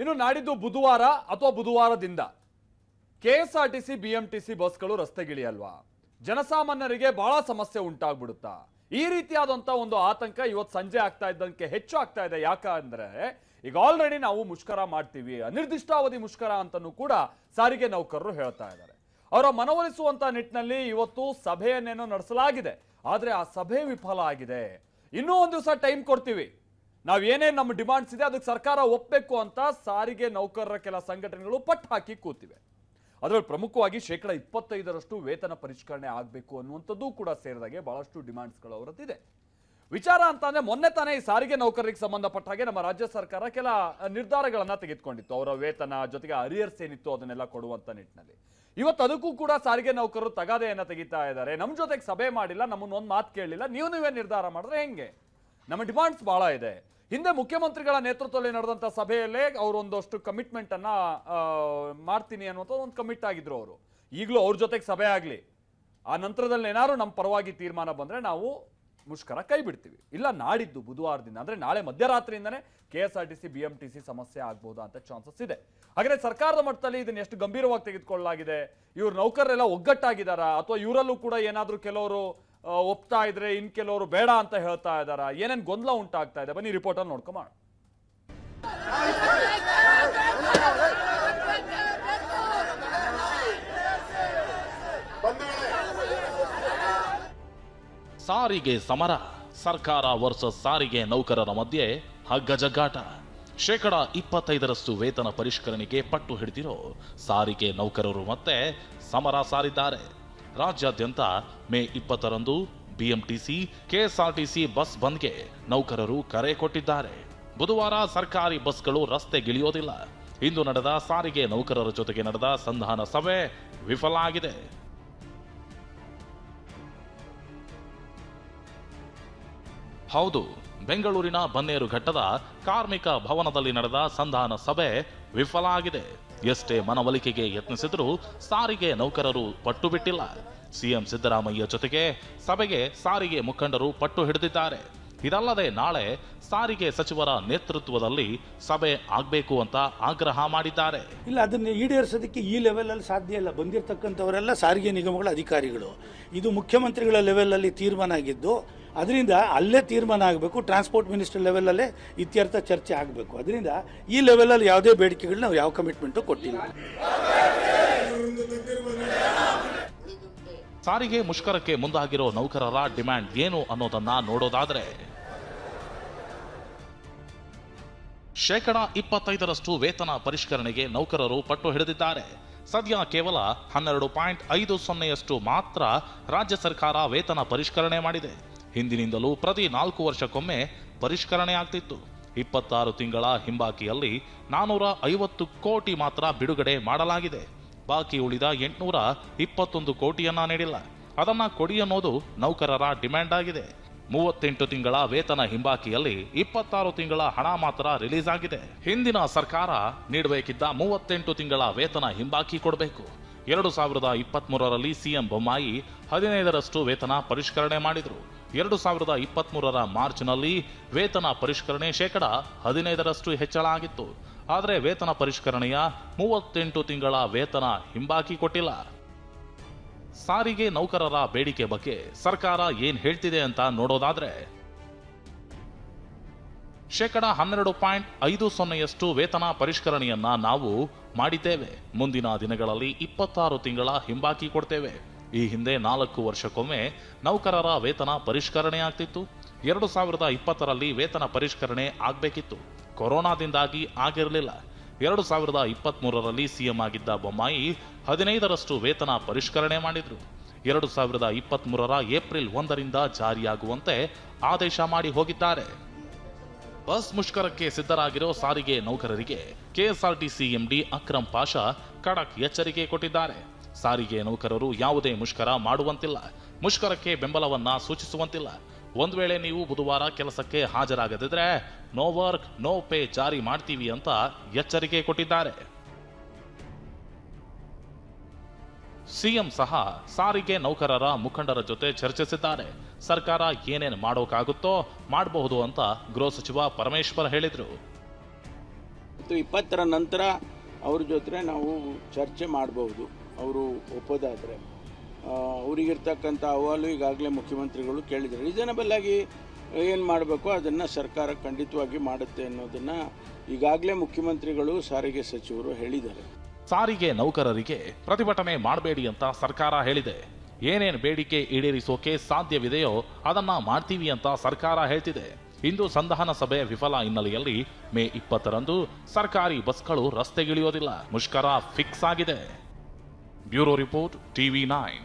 ಇನ್ನು ನಾಡಿದ್ದು ಬುಧವಾರ ಅಥವಾ ಬುಧವಾರದಿಂದ ಕೆಎಸ್ಆರ್ಟಿಸಿ ಬಿಎಂಟಿಸಿ ಬಸ್ಗಳು ರಸ್ತೆಗಿಳಿಯಲ್ವಾ? ಜನಸಾಮಾನ್ಯರಿಗೆ ಬಹಳ ಸಮಸ್ಯೆ ಉಂಟಾಗ್ಬಿಡುತ್ತಾ? ಈ ರೀತಿಯಾದಂತ ಒಂದು ಆತಂಕ ಇವತ್ತು ಸಂಜೆ ಆಗ್ತಾ ಇದ್ದಂಗೆ ಹೆಚ್ಚು ಆಗ್ತಾ ಇದೆ. ಯಾಕಂದ್ರೆ ಈಗ ಆಲ್ರೆಡಿ ನಾವು ಮುಷ್ಕರ ಮಾಡ್ತೀವಿ, ಅನಿರ್ದಿಷ್ಟಾವಧಿ ಮುಷ್ಕರ ಅಂತನೂ ಕೂಡ ಸಾರಿಗೆ ನೌಕರರು ಹೇಳ್ತಾ ಇದ್ದಾರೆ. ಅವರ ಮನವೊಲಿಸುವಂತ ನಿಟ್ಟಿನಲ್ಲಿ ಇವತ್ತು ಸಭೆಯನ್ನೇನೋ ನಡೆಸಲಾಗಿದೆ, ಆದ್ರೆ ಆ ಸಭೆ ವಿಫಲ ಆಗಿದೆ. ಇನ್ನೂ ಒಂದು ದಿವಸ ಟೈಮ್ ಕೊಡ್ತೀವಿ, ನಾವು ಏನೇನು ನಮ್ಮ ಡಿಮಾಂಡ್ಸ್ ಇದೆ ಅದಕ್ಕೆ ಸರ್ಕಾರ ಒಪ್ಪಬೇಕು ಅಂತ ಸಾರಿಗೆ ನೌಕರರ ಕೆಲ ಸಂಘಟನೆಗಳು ಪಟ್ಟು ಹಾಕಿ ಕೂತಿವೆ. ಅದರಲ್ಲಿ ಪ್ರಮುಖವಾಗಿ 25% ವೇತನ ಪರಿಷ್ಕರಣೆ ಆಗಬೇಕು ಅನ್ನುವಂಥದ್ದು ಕೂಡ ಸೇರಿದಾಗೆ ಬಹಳಷ್ಟು ಡಿಮಾಂಡ್ಸ್ಗಳು ಅವರದ್ದಿದೆ. ವಿಚಾರ ಅಂತಂದ್ರೆ ಮೊನ್ನೆ ತಾನೇ ಈ ಸಾರಿಗೆ ನೌಕರರಿಗೆ ಸಂಬಂಧಪಟ್ಟ ಹಾಗೆ ನಮ್ಮ ರಾಜ್ಯ ಸರ್ಕಾರ ಕೆಲ ನಿರ್ಧಾರಗಳನ್ನ ತೆಗೆದುಕೊಂಡಿತ್ತು. ಅವರ ವೇತನ ಜೊತೆಗೆ ಅರಿಯರ್ಸ್ ಏನಿತ್ತು ಅದನ್ನೆಲ್ಲ ಕೊಡುವಂತ ನಿಟ್ಟಿನಲ್ಲಿ ಇವತ್ತು ಅದಕ್ಕೂ ಕೂಡ ಸಾರಿಗೆ ನೌಕರರು ತಗಾದೆಯನ್ನ ತೆಗಿತಾ ಇದ್ದಾರೆ. ನಮ್ಮ ಜೊತೆಗೆ ಸಭೆ ಮಾಡಿಲ್ಲ, ನಮ್ಮನ್ನೊಂದು ಮಾತು ಕೇಳಲಿಲ್ಲ, ನೀವೇ ನಿರ್ಧಾರ ಮಾಡಿದ್ರೆ ಹೆಂಗೆ? ನಮ್ಮ ಡಿಮಾಂಡ್ಸ್ ಬಹಳ ಇದೆ. ಹಿಂದೆ ಮುಖ್ಯಮಂತ್ರಿಗಳ ನೇತೃತ್ವದಲ್ಲಿ ನಡೆದಂಥ ಸಭೆಯಲ್ಲೇ ಅವರು ಒಂದಷ್ಟು ಕಮಿಟ್ಮೆಂಟ್ ಅನ್ನ ಮಾಡ್ತೀನಿ ಅನ್ನುವಂಥ ಒಂದು ಕಮಿಟ್ ಆಗಿದ್ರು ಅವರು. ಈಗಲೂ ಅವ್ರ ಜೊತೆಗೆ ಸಭೆ ಆಗಲಿ, ಆ ನಂತರದಲ್ಲಿ ಏನಾದ್ರು ನಮ್ಮ ಪರವಾಗಿ ತೀರ್ಮಾನ ಬಂದರೆ ನಾವು ಮುಷ್ಕರ ಕೈ ಬಿಡ್ತೀವಿ. ಇಲ್ಲ ನಾಡಿದ್ದು ಬುಧವಾರದಿಂದ ಅಂದರೆ ನಾಳೆ ಮಧ್ಯರಾತ್ರಿಯಿಂದನೇ ಕೆಎಸ್ಆರ್ಟಿಸಿ ಬಿಎಂಟಿಸಿ ಸಮಸ್ಯೆ ಆಗ್ಬೋದಾ ಅಂತ ಚಾನ್ಸಸ್ ಇದೆ. ಹಾಗಾದ್ರೆ ಸರ್ಕಾರದ ಮಟ್ಟದಲ್ಲಿ ಇದನ್ನ ಎಷ್ಟು ಗಂಭೀರವಾಗಿ ತೆಗೆದುಕೊಳ್ಳಲಾಗಿದೆ? ಇವ್ರು ನೌಕರರೆಲ್ಲ ಒಗ್ಗಟ್ಟಾಗಿದ್ದಾರಾ ಅಥವಾ ಇವರಲ್ಲೂ ಕೂಡ ಏನಾದರೂ ಕೆಲವರು ಒಪ್ತಾ ಇದ್ರೆ ಇನ್ ಕೆಲವರು ಬೇಡ ಅಂತ ಹೇಳ್ತಾ ಇದ್ದಾರಾ? ಏನೇನು ಗೊಂದಲ ಉಂಟಾಗ್ತಾ ಇದೆ? ಬನ್ನಿ ರಿಪೋರ್ಟಲ್ಲಿ ನೋಡ್ಕೊಂಬೋಣ. ಸಾರಿಗೆ ಸಮರ, ಸರ್ಕಾರ ವರ್ಸಸ್ ಸಾರಿಗೆ ನೌಕರರ ಮಧ್ಯೆ ಹಗ್ಗಜಗ್ಗಾಟ. 25% ವೇತನ ಪರಿಷ್ಕರಣೆಗೆ ಪಟ್ಟು ಹಿಡಿದಿರೋ ಸಾರಿಗೆ ನೌಕರರು ಮತ್ತೆ ಸಮರ ಸಾರಿದ್ದಾರೆ. ರಾಜ್ಯಾದ್ಯಂತ ಮೇ 20ರಂದು ಬಿಎಂಟಿಸಿ ಕೆಎಸ್ಆರ್ಟಿಸಿ ಬಸ್ ಬಂದ್ಗೆ ನೌಕರರು ಕರೆ ಕೊಟ್ಟಿದ್ದಾರೆ. ಬುಧವಾರ ಸರ್ಕಾರಿ ಬಸ್ಗಳು ರಸ್ತೆಗಿಳಿಯೋದಿಲ್ಲ. ಇಂದು ನಡೆದ ಸಾರಿಗೆ ನೌಕರರ ಜೊತೆಗೆ ನಡೆದ ಸಂಧಾನ ಸಭೆ ವಿಫಲ ಆಗಿದೆ. ಹೌದು, ಬೆಂಗಳೂರಿನ ಬನ್ನೇರುಘಟ್ಟದ ಕಾರ್ಮಿಕ ಭವನದಲ್ಲಿ ನಡೆದ ಸಂಧಾನ ಸಭೆ ವಿಫಲ ಆಗಿದೆ. ಎಷ್ಟೇ ಮನವೊಲಿಕೆಗೆ ಯತ್ನಿಸಿದರೂ ಸಾರಿಗೆ ನೌಕರರು ಪಟ್ಟು ಬಿಟ್ಟಿಲ್ಲ. ಸಿಎಂ ಸಿದ್ದರಾಮಯ್ಯ ಜೊತೆಗೆ ಸಭೆಗೆ ಸಾರಿಗೆ ಮುಖಂಡರು ಪಟ್ಟು ಹಿಡಿದಿದ್ದಾರೆ. ಇದಲ್ಲದೆ ನಾಳೆ ಸಾರಿಗೆ ಸಚಿವರ ನೇತೃತ್ವದಲ್ಲಿ ಸಭೆ ಆಗಬೇಕು ಅಂತ ಆಗ್ರಹ ಮಾಡಿದ್ದಾರೆ. ಇಲ್ಲ, ಅದನ್ನು ಈಡೇರಿಸೋದಕ್ಕೆ ಈ ಲೆವೆಲಲ್ಲಿ ಸಾಧ್ಯ ಇಲ್ಲ. ಬಂದಿರತಕ್ಕಂಥವರೆಲ್ಲ ಸಾರಿಗೆ ನಿಗಮಗಳ ಅಧಿಕಾರಿಗಳು. ಇದು ಮುಖ್ಯಮಂತ್ರಿಗಳ ಲೆವೆಲಲ್ಲಿ ತೀರ್ಮಾನ ಆಗಿದ್ದು, ಅದರಿಂದ ಅಲ್ಲೇ ತೀರ್ಮಾನ ಆಗಬೇಕು. ಟ್ರಾನ್ಸ್ಪೋರ್ಟ್ ಮಿನಿಸ್ಟರ್ ಲೆವೆಲಲ್ಲೇ ಇತ್ಯರ್ಥ ಚರ್ಚೆ ಆಗಬೇಕು. ಅದರಿಂದ ಈ ಲೆವೆಲಲ್ಲಿ ಯಾವುದೇ ಬೇಡಿಕೆಗಳು ನಾವು ಯಾವ ಕಮಿಟ್ಮೆಂಟು ಕೊಟ್ಟಿಲ್ಲ. ಸಾರಿಗೆ ಮುಷ್ಕರಕ್ಕೆ ಮುಂದಾಗಿರೋ ನೌಕರರ ಡಿಮ್ಯಾಂಡ್ ಏನು ಅನ್ನೋದನ್ನ ನೋಡೋದಾದ್ರೆ, 25% ವೇತನ ಪರಿಷ್ಕರಣೆಗೆ ನೌಕರರು ಪಟ್ಟು ಹಿಡಿದಿದ್ದಾರೆ. ಸದ್ಯ ಕೇವಲ 12.50% ಮಾತ್ರ ರಾಜ್ಯ ಸರ್ಕಾರ ವೇತನ ಪರಿಷ್ಕರಣೆ ಮಾಡಿದೆ. ಹಿಂದಿನಿಂದಲೂ ಪ್ರತಿ 4 ವರ್ಷಕ್ಕೊಮ್ಮೆ ಪರಿಷ್ಕರಣೆ ಆಗ್ತಿತ್ತು. 26 ತಿಂಗಳ ಹಿಂಬಾಕಿಯಲ್ಲಿ 450 ಕೋಟಿ ಮಾತ್ರ ಬಿಡುಗಡೆ ಮಾಡಲಾಗಿದೆ. ಬಾಕಿ ಉಳಿದ 821 ಕೋಟಿಯನ್ನ ನೀಡಿಲ್ಲ. ಅದನ್ನ ಕೊಡಿ ಅನ್ನೋದು ನೌಕರರ ಡಿಮ್ಯಾಂಡ್ ಆಗಿದೆ. 38 ತಿಂಗಳ ವೇತನ ಹಿಂಬಾಕಿಯಲ್ಲಿ 26 ತಿಂಗಳ ಹಣ ಮಾತ್ರ ರಿಲೀಸ್ ಆಗಿದೆ. ಹಿಂದಿನ ಸರ್ಕಾರ ನೀಡಬೇಕಿದ್ದ 38 ತಿಂಗಳ ವೇತನ ಹಿಂಬಾಕಿ ಕೊಡಬೇಕು. 2023ರಲ್ಲಿ ಸಿಎಂ ಬೊಮ್ಮಾಯಿ 15% ವೇತನ ಪರಿಷ್ಕರಣೆ ಮಾಡಿದ್ರು. 2023ರ ಮಾರ್ಚ್ನಲ್ಲಿ ವೇತನ ಪರಿಷ್ಕರಣೆ 15% ಹೆಚ್ಚಳ ಆಗಿತ್ತು. ಆದರೆ ವೇತನ ಪರಿಷ್ಕರಣೆಯ 38 ತಿಂಗಳ ವೇತನ ಹಿಂಬಾಕಿ ಕೊಟ್ಟಿಲ್ಲ. ಸಾರಿಗೆ ನೌಕರರ ಬೇಡಿಕೆ ಬಗ್ಗೆ ಸರ್ಕಾರ ಏನ್ ಹೇಳ್ತಿದೆ ಅಂತ ನೋಡೋದಾದ್ರೆ, 12.50% ವೇತನ ಪರಿಷ್ಕರಣೆಯನ್ನ ನಾವು ಮಾಡಿದ್ದೇವೆ. ಮುಂದಿನ ದಿನಗಳಲ್ಲಿ 26 ತಿಂಗಳ ಹಿಂಬಾಕಿ ಕೊಡ್ತೇವೆ. ಈ ಹಿಂದೆ 4 ವರ್ಷಕ್ಕೊಮ್ಮೆ ನೌಕರರ ವೇತನ ಪರಿಷ್ಕರಣೆ ಆಗ್ತಿತ್ತು. 2020ರಲ್ಲಿ ವೇತನ ಪರಿಷ್ಕರಣೆ ಆಗ್ಬೇಕಿತ್ತು. ಕೊರೋನಾದಿಂದಾಗಿ ಆಗಿರಲಿಲ್ಲ. 2023ರಲ್ಲಿ ಸಿಎಂ ಆಗಿದ್ದ ಬೊಮ್ಮಾಯಿ 15% ವೇತನ ಪರಿಷ್ಕರಣೆ ಮಾಡಿದ್ರು. 2023ರ ಏಪ್ರಿಲ್ 1ರಿಂದ ಜಾರಿಯಾಗುವಂತೆ ಆದೇಶ ಮಾಡಿ ಹೋಗಿದ್ದಾರೆ. ಬಸ್ ಮುಷ್ಕರಕ್ಕೆ ಸಿದ್ಧರಾಗಿರೋ ಸಾರಿಗೆ ನೌಕರರಿಗೆ ಕೆಎಸ್ಆರ್ಟಿಸಿ ಎಂಡಿ ಅಕ್ರಮ್ ಪಾಷಾ ಖಡಕ್ ಎಚ್ಚರಿಕೆ ಕೊಟ್ಟಿದ್ದಾರೆ. ಸಾರಿಗೆ ನೌಕರರು ಯಾವುದೇ ಮುಷ್ಕರ ಮಾಡುವಂತಿಲ್ಲ, ಮುಷ್ಕರಕ್ಕೆ ಬೆಂಬಲವನ್ನ ಸೂಚಿಸುವಂತಿಲ್ಲ. ಒಂದು ವೇಳೆ ನೀವು ಬುಧವಾರ ಕೆಲಸಕ್ಕೆ ಹಾಜರಾಗದಿದ್ರೆ ನೋ ವರ್ಕ್ ನೋ ಪೇ ಜಾರಿ ಮಾಡ್ತೀವಿ ಅಂತ ಎಚ್ಚರಿಕೆ ಕೊಟ್ಟಿದ್ದಾರೆ. ಸಿಎಂ ಸಹ ಸಾರಿಗೆ ನೌಕರರ ಮುಖಂಡರ ಜೊತೆ ಚರ್ಚಿಸಿದ್ದಾರೆ. ಸರ್ಕಾರ ಏನೇನು ಮಾಡೋಕ್ಕಾಗುತ್ತೋ ಮಾಡಬಹುದು ಅಂತ ಗೃಹ ಸಚಿವ ಪರಮೇಶ್ವರ್ ಹೇಳಿದ್ರು. ಅಥವಾ 20ರ ನಂತರ ಅವ್ರ ಜೊತೆ ನಾವು ಚರ್ಚೆ ಮಾಡಬಹುದು. ಅವರು ಒಪ್ಪೋದಾದರೆ ಅವರಿಗಿರ್ತಕ್ಕಂಥ ಅಹವಾಲು ಈಗಾಗಲೇ ಮುಖ್ಯಮಂತ್ರಿಗಳು ಕೇಳಿದ್ದಾರೆ. ರೀಸನಬಲ್ ಆಗಿ ಏನು ಮಾಡಬೇಕು ಅದನ್ನು ಸರ್ಕಾರ ಖಂಡಿತವಾಗಿ ಮಾಡುತ್ತೆ ಅನ್ನೋದನ್ನು ಈಗಾಗಲೇ ಮುಖ್ಯಮಂತ್ರಿಗಳು ಸಾರಿಗೆ ಸಚಿವರು ಹೇಳಿದ್ದಾರೆ. ಸಾರಿಗೆ ನೌಕರರಿಗೆ ಪ್ರತಿಭಟನೆ ಮಾಡಬೇಡಿ ಅಂತ ಸರ್ಕಾರ ಹೇಳಿದೆ. ಏನೇನು ಬೇಡಿಕೆ ಈಡೇರಿಸೋಕೆ ಸಾಧ್ಯವಿದೆಯೋ ಅದನ್ನ ಮಾಡ್ತೀವಿ ಅಂತ ಸರ್ಕಾರ ಹೇಳ್ತಿದೆ. ಇಂದು ಸಂಧಾನ ಸಭೆ ವಿಫಲ ಹಿನ್ನೆಲೆಯಲ್ಲಿ ಮೇ 20ರಂದು ಸರ್ಕಾರಿ ಬಸ್ಗಳು ರಸ್ತೆಗಿಳಿಯೋದಿಲ್ಲ. ಮುಷ್ಕರ ಫಿಕ್ಸ್ ಆಗಿದೆ. Bureau report, TV9.